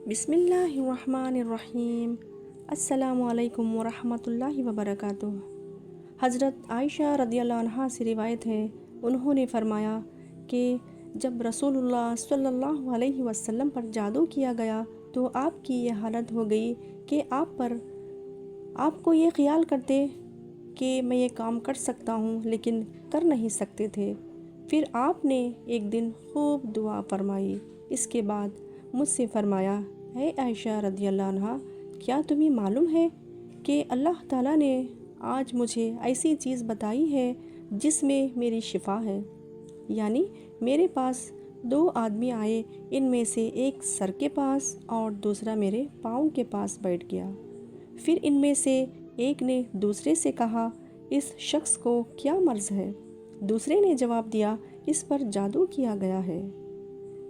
بسم اللہ الرحمن الرحیم۔ السلام علیکم ورحمۃ اللہ وبرکاتہ۔ حضرت عائشہ رضی اللہ عنہا سے روایت ہے، انہوں نے فرمایا کہ جب رسول اللہ صلی اللہ علیہ وسلم پر جادو کیا گیا تو آپ کی یہ حالت ہو گئی کہ آپ کو یہ خیال کرتے کہ میں یہ کام کر سکتا ہوں لیکن کر نہیں سکتے تھے۔ پھر آپ نے ایک دن خوب دعا فرمائی، اس کے بعد مجھ سے فرمایا، اے عائشہ رضی اللہ عنہا، کیا تمہیں معلوم ہے کہ اللہ تعالیٰ نے آج مجھے ایسی چیز بتائی ہے جس میں میری شفا ہے؟ یعنی میرے پاس 2 آدمی آئے، ان میں سے ایک سر کے پاس اور دوسرا میرے پاؤں کے پاس بیٹھ گیا۔ پھر ان میں سے ایک نے دوسرے سے کہا، اس شخص کو کیا مرض ہے؟ دوسرے نے جواب دیا، اس پر جادو کیا گیا ہے۔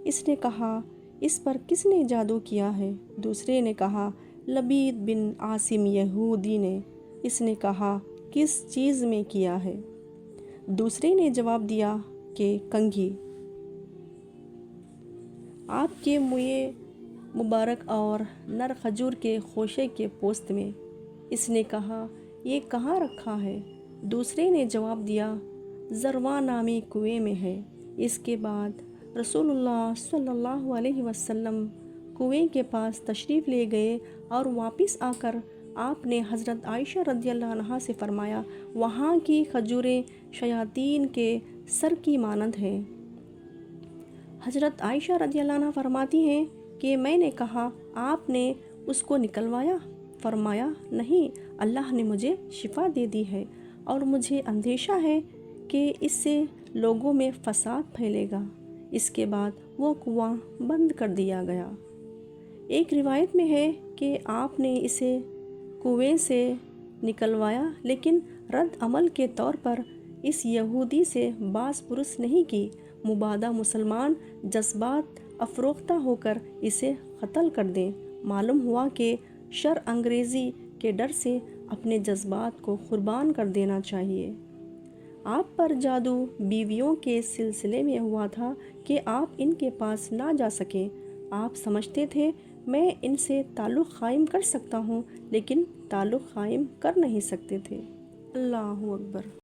اس نے کہا، اس پر کس نے جادو کیا ہے؟ دوسرے نے کہا، لبید بن عاصم یہودی نے۔ اس نے کہا، کس چیز میں کیا ہے؟ دوسرے نے جواب دیا کہ کنگھی، آپ کے منہ مبارک اور نر کھجور کے خوشے کے پوست میں۔ اس نے کہا، یہ کہاں رکھا ہے؟ دوسرے نے جواب دیا، ذرواں نامی کنویں میں ہے۔ اس کے بعد رسول اللہ صلی اللہ علیہ وسلم کنویں کے پاس تشریف لے گئے اور واپس آ کر آپ نے حضرت عائشہ رضی اللہ عنہا سے فرمایا، وہاں کی کھجوریں شیاطین کے سر کی مانند ہیں۔ حضرت عائشہ رضی اللہ عنہا فرماتی ہیں کہ میں نے کہا، آپ نے اس کو نکلوایا؟ فرمایا، نہیں، اللہ نے مجھے شفا دے دی ہے اور مجھے اندیشہ ہے کہ اس سے لوگوں میں فساد پھیلے گا۔ اس کے بعد وہ کنواں بند کر دیا گیا۔ ایک روایت میں ہے کہ آپ نے اسے کنویں سے نکلوایا لیکن رد عمل کے طور پر اس یہودی سے باز پرس نہیں کی۔ مبادا مسلمان جذبات افروختہ ہو کر اسے قتل کر دیں۔ معلوم ہوا کہ شر انگیزی کے ڈر سے اپنے جذبات کو قربان کر دینا چاہیے۔ آپ پر جادو بیویوں کے سلسلے میں ہوا تھا کہ آپ ان کے پاس نہ جا سکیں۔ آپ سمجھتے تھے میں ان سے تعلق قائم کر سکتا ہوں لیکن تعلق قائم کر نہیں سکتے تھے۔ اللہ اکبر۔